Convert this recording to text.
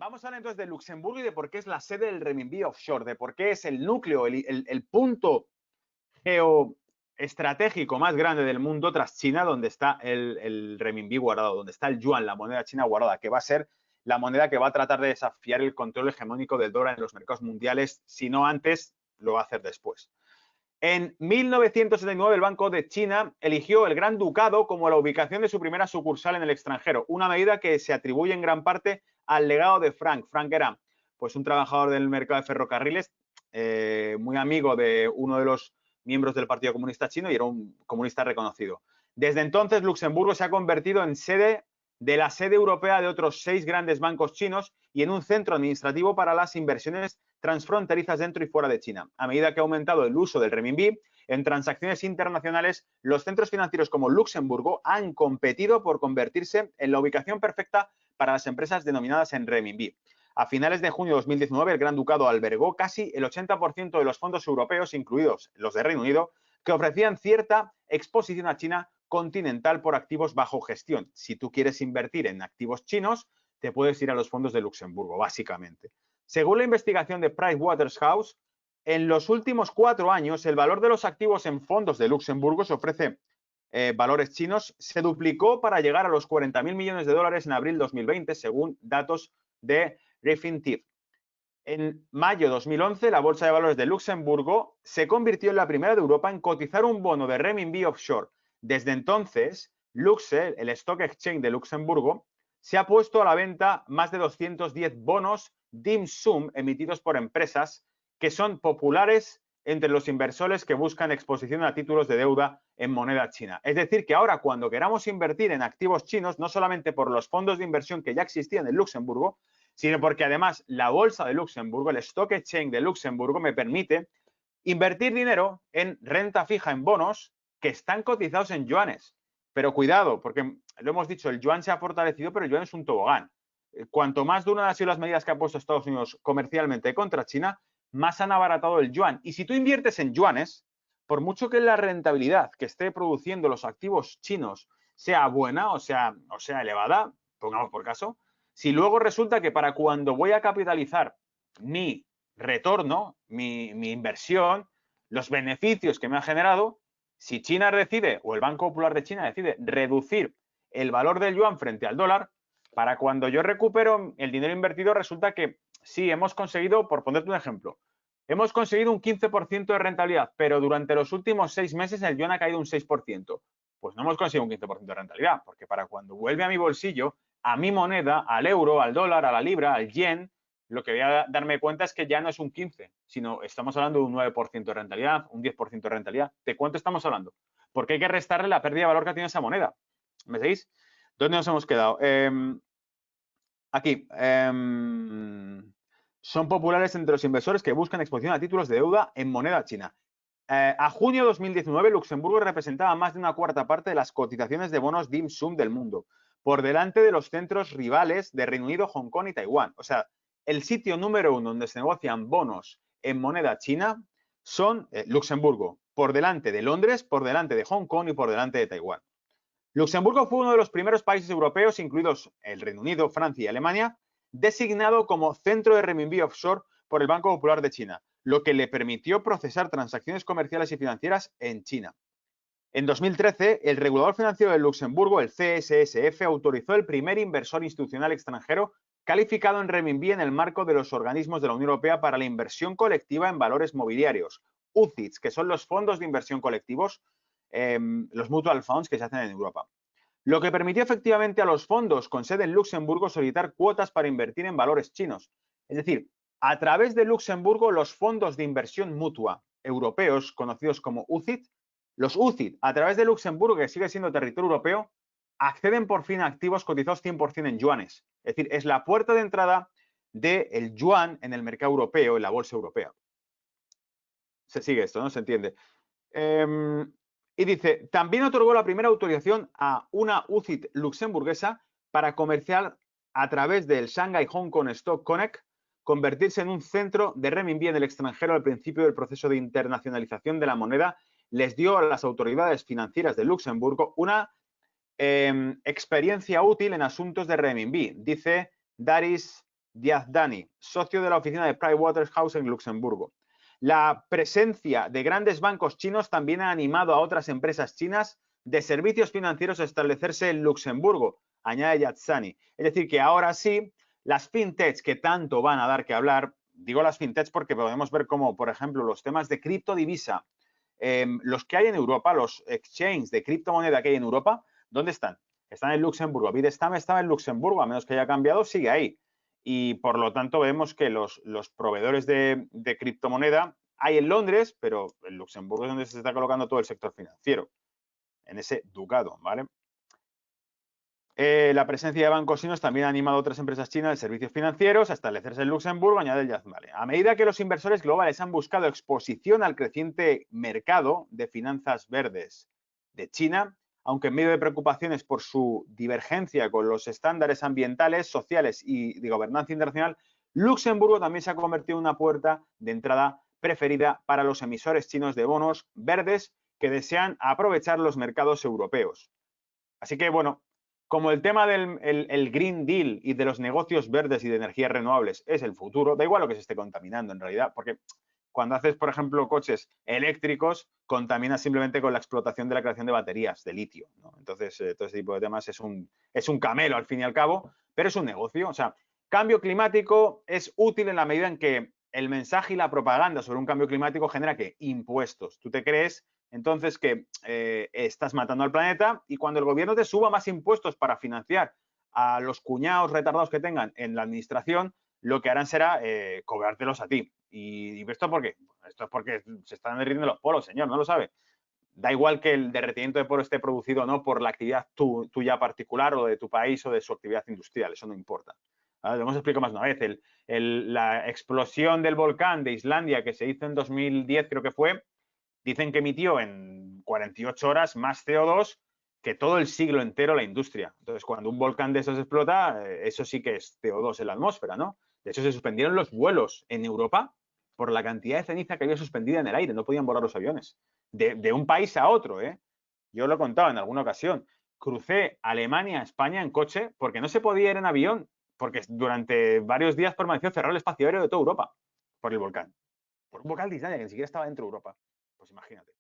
vamos a hablar entonces de Luxemburgo y de por qué es la sede del renminbi offshore, de por qué es el núcleo, el punto geoestratégico más grande del mundo tras China, donde está el renminbi guardado, donde está el yuan, la moneda china guardada, que va a ser la moneda que va a tratar de desafiar el control hegemónico del dólar en los mercados mundiales, si no antes, lo va a hacer después. En 1979, el Banco de China eligió el Gran Ducado como la ubicación de su primera sucursal en el extranjero, una medida que se atribuye en gran parte al legado de Frank. Frank era pues, un trabajador del mercado de ferrocarriles, muy amigo de uno de los miembros del Partido Comunista Chino y era un comunista reconocido. Desde entonces, Luxemburgo se ha convertido en sede de la sede europea de otros 6 grandes bancos chinos y en un centro administrativo para las inversiones transfronterizas dentro y fuera de China. A medida que ha aumentado el uso del renminbi en transacciones internacionales, los centros financieros como Luxemburgo han competido por convertirse en la ubicación perfecta para las empresas denominadas en renminbi. A finales de junio de 2019, el Gran Ducado albergó casi el 80% de los fondos europeos, incluidos los de Reino Unido, que ofrecían cierta exposición a China continental por activos bajo gestión. Si tú quieres invertir en activos chinos, te puedes ir a los fondos de Luxemburgo, básicamente. Según la investigación de Pricewaterhouse, en los últimos 4 años, el valor de los activos en fondos de Luxemburgo, se ofrece valores chinos, se duplicó para llegar a los 40.000 millones de dólares en abril de 2020, según datos de Refinitiv. En mayo de 2011, la Bolsa de Valores de Luxemburgo se convirtió en la primera de Europa en cotizar un bono de renminbi offshore. Desde entonces, Luxe, el Stock Exchange de Luxemburgo, se ha puesto a la venta más de 210 bonos dim sum emitidos por empresas que son populares entre los inversores que buscan exposición a títulos de deuda en moneda china. Es decir, que ahora cuando queramos invertir en activos chinos, no solamente por los fondos de inversión que ya existían en Luxemburgo, sino porque además la Bolsa de Luxemburgo, el Stock Exchange de Luxemburgo, me permite invertir dinero en renta fija, en bonos que están cotizados en yuanes. Pero cuidado, porque lo hemos dicho, el yuan se ha fortalecido, pero el yuan es un tobogán. Cuanto más duras han sido las medidas que ha puesto Estados Unidos comercialmente contra China, más han abaratado el yuan. Y si tú inviertes en yuanes, por mucho que la rentabilidad que esté produciendo los activos chinos sea buena o sea elevada, pongamos por caso, si luego resulta que para cuando voy a capitalizar mi retorno, mi inversión, los beneficios que me ha generado, si China decide, o el Banco Popular de China decide reducir el valor del yuan frente al dólar, para cuando yo recupero el dinero invertido resulta que sí, hemos conseguido, por ponerte un ejemplo, hemos conseguido un 15% de rentabilidad, pero durante los últimos 6 meses el yuan ha caído un 6%. Pues no hemos conseguido un 15% de rentabilidad, porque para cuando vuelve a mi bolsillo, a mi moneda, al euro, al dólar, a la libra, al yen, lo que voy a darme cuenta es que ya no es un 15, sino estamos hablando de un 9% de rentabilidad, un 10% de rentabilidad. ¿De cuánto estamos hablando? Porque hay que restarle la pérdida de valor que tiene esa moneda. ¿Me seguís? ¿Dónde nos hemos quedado? Aquí. Son populares entre los inversores que buscan exposición a títulos de deuda en moneda china. A junio de 2019, Luxemburgo representaba más de una cuarta parte de las cotizaciones de bonos dim sum del mundo, por delante de los centros rivales de Reino Unido, Hong Kong y Taiwán. O sea, el sitio número 1 donde se negocian bonos en moneda china son Luxemburgo, por delante de Londres, por delante de Hong Kong y por delante de Taiwán. Luxemburgo fue uno de los primeros países europeos, incluidos el Reino Unido, Francia y Alemania, designado como centro de renminbi offshore por el Banco Popular de China, lo que le permitió procesar transacciones comerciales y financieras en China. En 2013, el regulador financiero de Luxemburgo, el CSSF, autorizó el primer inversor institucional extranjero calificado en renminbi en el marco de los organismos de la Unión Europea para la inversión colectiva en valores mobiliarios, UCITS, que son los fondos de inversión colectivos, los mutual funds que se hacen en Europa. Lo que permitió efectivamente a los fondos con sede en Luxemburgo solicitar cuotas para invertir en valores chinos. Es decir, a través de Luxemburgo, los fondos de inversión mutua europeos, conocidos como UCIT, los UCIT, a través de Luxemburgo, que sigue siendo territorio europeo, acceden por fin a activos cotizados 100% en yuanes. Es decir, es la puerta de entrada del yuan en el mercado europeo, en la bolsa europea. Se sigue esto, ¿no? Se entiende. Y dice, también otorgó la primera autorización a una UCIT luxemburguesa para comerciar a través del Shanghai Hong Kong Stock Connect, convertirse en un centro de renminbi en el extranjero al principio del proceso de internacionalización de la moneda. Les dio a las autoridades financieras de Luxemburgo una experiencia útil en asuntos de renminbi, dice Darius Yazdani, socio de la oficina de Pricewaterhouse en Luxemburgo. La presencia de grandes bancos chinos también ha animado a otras empresas chinas de servicios financieros a establecerse en Luxemburgo, añade Yazdani. Es decir, que ahora sí, las fintechs que tanto van a dar que hablar, digo las fintechs porque podemos ver como, por ejemplo, los temas de criptodivisa, los que hay en Europa, los exchanges de criptomoneda que hay en Europa, ¿dónde están? Están en Luxemburgo. Bitstamp estaba en Luxemburgo, a menos que haya cambiado, sigue ahí. Y por lo tanto vemos que los proveedores de criptomoneda hay en Londres, pero en Luxemburgo es donde se está colocando todo el sector financiero, en ese ducado, ¿vale? La presencia de bancos chinos también ha animado a otras empresas chinas de servicios financieros a establecerse en Luxemburgo, añade el Yazdani. A medida que los inversores globales han buscado exposición al creciente mercado de finanzas verdes de China, aunque en medio de preocupaciones por su divergencia con los estándares ambientales, sociales y de gobernanza internacional, Luxemburgo también se ha convertido en una puerta de entrada preferida para los emisores chinos de bonos verdes que desean aprovechar los mercados europeos. Así que, bueno, como el tema del Green Deal y de los negocios verdes y de energías renovables es el futuro, da igual lo que se esté contaminando en realidad, porque cuando haces, por ejemplo, coches eléctricos, contaminas simplemente con la explotación de la creación de baterías de litio, ¿no? Entonces, todo ese tipo de temas es un camelo al fin y al cabo, pero es un negocio. O sea, cambio climático es útil en la medida en que el mensaje y la propaganda sobre un cambio climático genera que impuestos. Tú te crees entonces que estás matando al planeta y cuando el gobierno te suba más impuestos para financiar a los cuñados retardados que tengan en la administración, lo que harán será cobrártelos a ti. ¿Y esto por qué? Esto es porque se están derritiendo los polos, señor, ¿no lo sabe? Da igual que el derretimiento de polo esté producido o no por la actividad tuya particular o de tu país o de su actividad industrial, eso no importa. Lo hemos explicado más de una vez. La explosión del volcán de Islandia que se hizo en 2010, creo que fue, dicen que emitió en 48 horas más CO2 que todo el siglo entero la industria. Entonces, cuando un volcán de esos explota, eso sí que es CO2 en la atmósfera, ¿no? De hecho, se suspendieron los vuelos en Europa por la cantidad de ceniza que había suspendida en el aire. No podían volar los aviones. De un país a otro, ¿eh? Yo lo he contado en alguna ocasión. Crucé Alemania a España en coche porque no se podía ir en avión, porque durante varios días permaneció cerrado el espacio aéreo de toda Europa por el volcán. Por un volcán de Islandia que ni siquiera estaba dentro de Europa. Pues imagínate.